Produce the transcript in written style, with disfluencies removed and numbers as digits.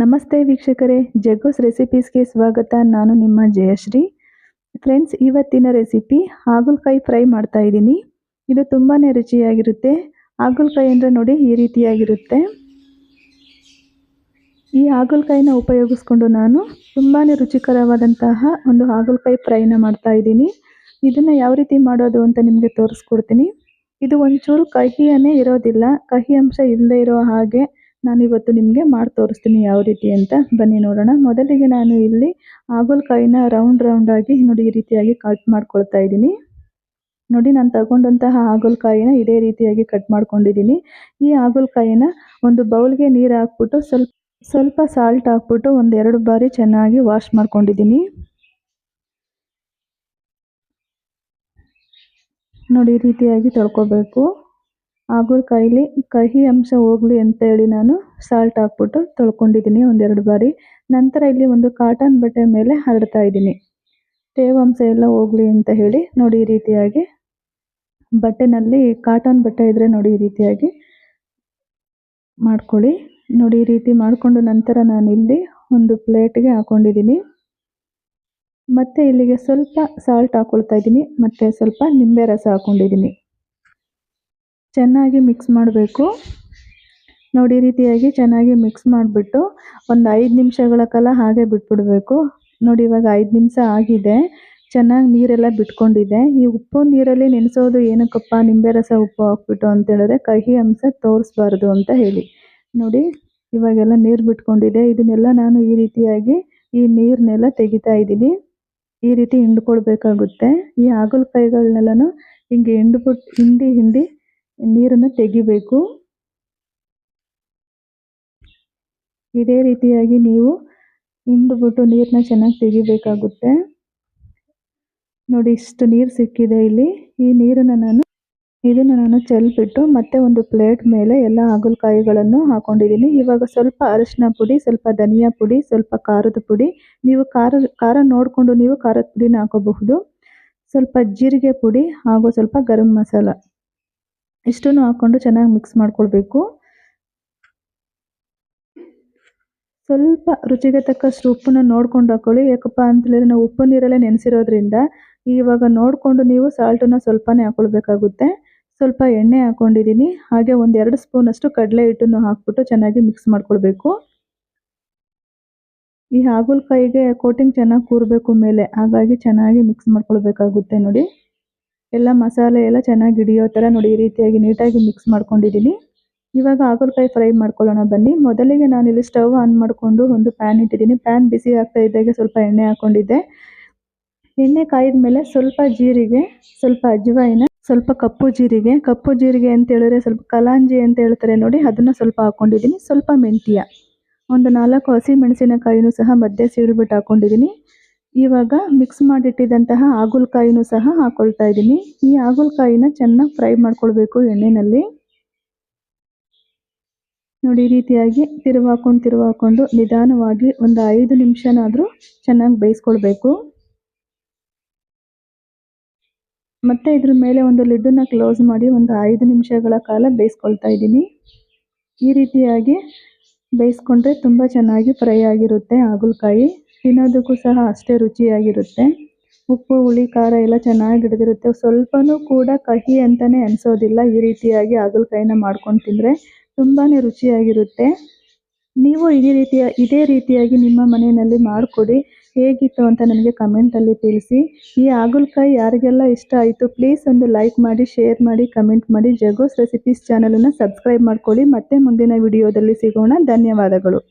ನಮಸ್ತೆ ವೀಕ್ಷಕರೇ, ಜಗ್ಗೂಸ್ ರೆಸಿಪೀಸ್ಗೆ ಸ್ವಾಗತ. ನಾನು ನಿಮ್ಮ ಜಯಶ್ರೀ. ಫ್ರೆಂಡ್ಸ್, ಇವತ್ತಿನ ರೆಸಿಪಿ ಹಾಗಲಕಾಯಿ ಫ್ರೈ ಮಾಡ್ತಾ ಇದ್ದೀನಿ. ಇದು ತುಂಬಾ ರುಚಿಯಾಗಿರುತ್ತೆ. ಹಾಗಲಕಾಯಿ ಅಂದರೆ ನೋಡಿ ಈ ರೀತಿಯಾಗಿರುತ್ತೆ. ಈ ಹಾಗಲಕಾಯಿನ ಉಪಯೋಗಿಸ್ಕೊಂಡು ನಾನು ತುಂಬಾ ರುಚಿಕರವಾದಂತಹ ಒಂದು ಹಾಗಲಕಾಯಿ ಫ್ರೈನ ಮಾಡ್ತಾ ಇದ್ದೀನಿ. ಇದನ್ನು ಯಾವ ರೀತಿ ಮಾಡೋದು ಅಂತ ನಿಮಗೆ ತೋರಿಸ್ಕೊಡ್ತೀನಿ. ಇದು ಒಂಚೂರು ಕಹಿಯೇ ಇರೋದಿಲ್ಲ, ಕಹಿ ಅಂಶ ಇಲ್ಲದೆ ಇರೋ ಹಾಗೆ ನಾನಿವತ್ತು ನಿಮಗೆ ಮಾಡಿ ತೋರಿಸ್ತೀನಿ ಯಾವ ರೀತಿ ಅಂತ. ಬನ್ನಿ ನೋಡೋಣ. ಮೊದಲಿಗೆ ನಾನು ಇಲ್ಲಿ ಹಾಗಲಕಾಯಿನ ರೌಂಡ್ ಆಗಿ ನೋಡಿ ಈ ರೀತಿಯಾಗಿ ಕಟ್ ಮಾಡ್ಕೊಳ್ತಾ ಇದ್ದೀನಿ. ನೋಡಿ, ನಾನು ತಗೊಂಡಂತಹ ಹಾಗಲಕಾಯಿನ ಇದೇ ರೀತಿಯಾಗಿ ಕಟ್ ಮಾಡ್ಕೊಂಡಿದ್ದೀನಿ. ಈ ಹಾಗಲಕಾಯಿನ ಒಂದು ಬೌಲ್ಗೆ ನೀರು ಹಾಕ್ಬಿಟ್ಟು ಸ್ವಲ್ಪ ಸಾಲ್ಟ್ ಹಾಕ್ಬಿಟ್ಟು ಒಂದೆರಡು ಬಾರಿ ಚೆನ್ನಾಗಿ ವಾಶ್ ಮಾಡ್ಕೊಂಡಿದ್ದೀನಿ. ನೋಡಿ, ಈ ರೀತಿಯಾಗಿ ತೊಳ್ಕೊಬೇಕು. ಹಾಗಲಕಾಯಿಲಿ ಕಹಿ ಅಂಶ ಹೋಗಲಿ ಅಂತೇಳಿ ನಾನು ಸಾಲ್ಟ್ ಹಾಕ್ಬಿಟ್ಟು ತೊಳ್ಕೊಂಡಿದ್ದೀನಿ ಒಂದೆರಡು ಬಾರಿ. ನಂತರ ಇಲ್ಲಿ ಒಂದು ಕಾಟನ್ ಬಟ್ಟೆ ಮೇಲೆ ಹರಡ್ತಾ ಇದ್ದೀನಿ, ತೇವಾಂಶ ಎಲ್ಲ ಹೋಗಲಿ ಅಂತ ಹೇಳಿ. ನೋಡಿ, ಈ ರೀತಿಯಾಗಿ ಬಟ್ಟೆನಲ್ಲಿ ಕಾಟನ್ ಬಟ್ಟೆ ಇದ್ದರೆ ನೋಡಿ ಈ ರೀತಿಯಾಗಿ ಮಾಡ್ಕೊಳ್ಳಿ. ನೋಡಿ, ಈ ರೀತಿ ಮಾಡಿಕೊಂಡು ನಂತರ ನಾನು ಇಲ್ಲಿ ಒಂದು ಪ್ಲೇಟ್ಗೆ ಹಾಕೊಂಡಿದ್ದೀನಿ. ಮತ್ತು ಇಲ್ಲಿಗೆ ಸ್ವಲ್ಪ ಸಾಲ್ಟ್ ಹಾಕ್ಕೊಳ್ತಾ ಇದ್ದೀನಿ, ಮತ್ತು ಸ್ವಲ್ಪ ನಿಂಬೆ ರಸ ಹಾಕ್ಕೊಂಡಿದ್ದೀನಿ. ಚೆನ್ನಾಗಿ ಮಿಕ್ಸ್ ಮಾಡಬೇಕು. ನೋಡಿ, ಈ ರೀತಿಯಾಗಿ ಚೆನ್ನಾಗಿ ಮಿಕ್ಸ್ ಮಾಡಿಬಿಟ್ಟು ಒಂದು 5 ನಿಮಿಷಗಳ ಕಾಲ ಹಾಗೆ ಬಿಟ್ಬಿಡಬೇಕು. ನೋಡಿ, ಇವಾಗ 5 ನಿಮಿಷ ಆಗಿದೆ. ಚೆನ್ನಾಗಿ ನೀರೆಲ್ಲ ಬಿಟ್ಕೊಂಡಿದೆ. ಈ ಉಪ್ಪು ನೀರಲ್ಲಿ ನೆನೆಸೋದು ಏನಕ್ಕಪ್ಪ, ನಿಂಬೆ ರಸ ಉಪ್ಪು ಹಾಕ್ಬಿಟ್ಟು ಅಂತ ಹೇಳಿದ್ರೆ ಕಹಿ ಅಂಶ ತೋರಿಸ್ಬಾರ್ದು ಅಂತ ಹೇಳಿ. ನೋಡಿ, ಇವಾಗೆಲ್ಲ ನೀರು ಬಿಟ್ಕೊಂಡಿದೆ. ಇದನ್ನೆಲ್ಲ ನಾನು ಈ ರೀತಿಯಾಗಿ ಈ ನೀರನ್ನೆಲ್ಲ ತೆಗಿತಾ ಇದ್ದೀನಿ. ಈ ರೀತಿ ಹಿಂಡ್ಕೊಳ್ಬೇಕಾಗುತ್ತೆ. ಈ ಹಾಗಲಕಾಯಿಗಳನ್ನೆಲ್ಲನೂ ಹಿಂಗೆ ಹಿಂಡಿ ನೀರನ್ನು ತೆಗಿಬೇಕು. ಇದೇ ರೀತಿಯಾಗಿ ನೀವು ಹಿಂಡ್ಬಿಟ್ಟು ನೀರನ್ನ ಚೆನ್ನಾಗಿ ತೆಗಿಬೇಕಾಗುತ್ತೆ. ನೋಡಿ, ಇಷ್ಟು ನೀರು ಸಿಕ್ಕಿದೆ ಇಲ್ಲಿ. ಈ ನೀರನ್ನು ನಾನು ಚೆಲ್ಬಿಟ್ಟು ಮತ್ತೆ ಒಂದು ಪ್ಲೇಟ್ ಮೇಲೆ ಎಲ್ಲ ಹಾಗಲಕಾಯಿಗಳನ್ನು ಹಾಕೊಂಡಿದ್ದೀನಿ. ಇವಾಗ ಸ್ವಲ್ಪ ಅರಿಶಿನ ಪುಡಿ, ಸ್ವಲ್ಪ ಧನಿಯಾ ಪುಡಿ, ಸ್ವಲ್ಪ ಖಾರದ ಪುಡಿ, ನೀವು ಖಾರ ನೋಡಿಕೊಂಡು ನೀವು ಖಾರದ ಪುಡಿನ ಹಾಕೋಬಹುದು. ಸ್ವಲ್ಪ ಜೀರಿಗೆ ಪುಡಿ ಹಾಗೂ ಸ್ವಲ್ಪ ಗರಂ ಮಸಾಲ, ಇಷ್ಟನ್ನು ಹಾಕ್ಕೊಂಡು ಚೆನ್ನಾಗಿ ಮಿಕ್ಸ್ ಮಾಡ್ಕೊಳ್ಬೇಕು. ಸ್ವಲ್ಪ ರುಚಿಗೆ ತಕ್ಕಷ್ಟು ಉಪ್ಪನ್ನು ನೋಡ್ಕೊಂಡು ಹಾಕೊಳ್ಳಿ. ಯಾಕಪ್ಪ ಅಂತೇಳಿದ್ರೆ ನಾವು ಉಪ್ಪು ನೀರಲ್ಲೇ ನೆನೆಸಿರೋದ್ರಿಂದ ಇವಾಗ ನೋಡಿಕೊಂಡು ನೀವು ಸಾಲ್ಟನ್ನು ಸ್ವಲ್ಪನೇ ಹಾಕೊಳ್ಬೇಕಾಗುತ್ತೆ. ಸ್ವಲ್ಪ ಎಣ್ಣೆ ಹಾಕ್ಕೊಂಡಿದ್ದೀನಿ. ಹಾಗೆ 1-2 ಸ್ಪೂನಷ್ಟು ಕಡಲೆ ಹಿಟ್ಟನ್ನು ಹಾಕ್ಬಿಟ್ಟು ಚೆನ್ನಾಗಿ ಮಿಕ್ಸ್ ಮಾಡ್ಕೊಳ್ಬೇಕು. ಈ ಹಾಗಲಕಾಯಿಗೆ ಕೋಟಿಂಗ್ ಚೆನ್ನಾಗಿ ಕೂರಬೇಕು ಮೇಲೆ, ಹಾಗಾಗಿ ಚೆನ್ನಾಗಿ ಮಿಕ್ಸ್ ಮಾಡ್ಕೊಳ್ಬೇಕಾಗುತ್ತೆ. ನೋಡಿ, ಎಲ್ಲ ಮಸಾಲೆ ಎಲ್ಲ ಚೆನ್ನಾಗಿ ಹಿಡಿಯೋ ಥರ ನೋಡಿ ಈ ರೀತಿಯಾಗಿ ನೀಟಾಗಿ ಮಿಕ್ಸ್ ಮಾಡ್ಕೊಂಡಿದ್ದೀನಿ. ಇವಾಗ ಹಾಗಲಕಾಯಿ ಫ್ರೈ ಮಾಡ್ಕೊಳ್ಳೋಣ ಬನ್ನಿ. ಮೊದಲಿಗೆ ನಾನಿಲ್ಲಿ ಸ್ಟವ್ ಆನ್ ಮಾಡಿಕೊಂಡು ಒಂದು ಪ್ಯಾನ್ ಇಟ್ಟಿದ್ದೀನಿ. ಪ್ಯಾನ್ ಬಿಸಿ ಆಗ್ತಾ ಇದ್ದಾಗೆ ಸ್ವಲ್ಪ ಎಣ್ಣೆ ಹಾಕ್ಕೊಂಡಿದ್ದೆ. ಎಣ್ಣೆ ಕಾಯಿದ ಮೇಲೆ ಸ್ವಲ್ಪ ಜೀರಿಗೆ, ಸ್ವಲ್ಪ ಅಜ್ವಾಯಿನ, ಸ್ವಲ್ಪ ಕಪ್ಪು ಜೀರಿಗೆ ಅಂತ ಹೇಳಿದ್ರೆ ಸ್ವಲ್ಪ ಕಲಾಂಜಿ ಅಂತ ಹೇಳ್ತಾರೆ ನೋಡಿ, ಅದನ್ನು ಸ್ವಲ್ಪ ಹಾಕ್ಕೊಂಡಿದ್ದೀನಿ. ಸ್ವಲ್ಪ ಮೆಂತ್ಯ, ಒಂದು 4 ಹಸಿ ಮೆಣಸಿನಕಾಯಿನೂ ಸಹ ಮಧ್ಯೆ ಸೀಡ್ಬಿಟ್ಟು ಹಾಕ್ಕೊಂಡಿದ್ದೀನಿ. ಇವಾಗ ಮಿಕ್ಸ್ ಮಾಡಿಟ್ಟಿದ್ದಂತಹ ಹಾಗಲಕಾಯಿನೂ ಸಹ ಹಾಕ್ಕೊಳ್ತಾ ಇದ್ದೀನಿ. ಈ ಹಾಗಲಕಾಯಿನ ಚೆನ್ನಾಗಿ ಫ್ರೈ ಮಾಡ್ಕೊಳ್ಬೇಕು ಎಣ್ಣೆಯಲ್ಲಿ. ನೋಡಿ, ಈ ರೀತಿಯಾಗಿ ತಿರುವಾಕೊಂಡು ನಿಧಾನವಾಗಿ ಒಂದು 5 ನಿಮಿಷನಾದರೂ ಚೆನ್ನಾಗಿ ಬೇಯಿಸ್ಕೊಳ್ಬೇಕು. ಮತ್ತೆ ಇದ್ರ ಮೇಲೆ ಒಂದು ಲಿಡ್ಡನ್ನು ಕ್ಲೋಸ್ ಮಾಡಿ ಒಂದು 5 ನಿಮಿಷಗಳ ಕಾಲ ಬೇಯಿಸ್ಕೊಳ್ತಾ ಇದ್ದೀನಿ. ಈ ರೀತಿಯಾಗಿ ಬೇಯಿಸ್ಕೊಂಡ್ರೆ ತುಂಬ ಚೆನ್ನಾಗಿ ಫ್ರೈ ಆಗಿರುತ್ತೆ ಹಾಗಲಕಾಯಿ. ತಿನ್ನೋದಕ್ಕೂ ಸಹ ಅಷ್ಟೇ ರುಚಿಯಾಗಿರುತ್ತೆ. ಉಪ್ಪು, ಹುಳಿ, ಖಾರ ಎಲ್ಲ ಚೆನ್ನಾಗಿ ಹಿಡಿದಿರುತ್ತೆ. ಸ್ವಲ್ಪನೂ ಕೂಡ ಕಹಿ ಅಂತಲೇ ಅನಿಸೋದಿಲ್ಲ. ಈ ರೀತಿಯಾಗಿ ಹಾಗಲಕಾಯಿನ ಮಾಡ್ಕೊಂಡು ತಿಂದರೆ ತುಂಬಾ ರುಚಿಯಾಗಿರುತ್ತೆ. ನೀವು ಇದೇ ರೀತಿಯಾಗಿ ನಿಮ್ಮ ಮನೆಯಲ್ಲಿ ಮಾಡಿಕೊಡಿ. ಹೇಗಿತ್ತು ಅಂತ ನನಗೆ ಕಮೆಂಟಲ್ಲಿ ತಿಳಿಸಿ. ಈ ಹಾಗಲಕಾಯಿ ಯಾರಿಗೆಲ್ಲ ಇಷ್ಟ ಆಯಿತು ಪ್ಲೀಸ್ ಒಂದು ಲೈಕ್ ಮಾಡಿ, ಶೇರ್ ಮಾಡಿ, ಕಮೆಂಟ್ ಮಾಡಿ. ಜಗ್ಗೂಸ್ ರೆಸಿಪೀಸ್ ಚಾನಲನ್ನು ಸಬ್ಸ್ಕ್ರೈಬ್ ಮಾಡ್ಕೊಳ್ಳಿ. ಮತ್ತೆ ಮುಂದಿನ ವಿಡಿಯೋದಲ್ಲಿ ಸಿಗೋಣ. ಧನ್ಯವಾದಗಳು.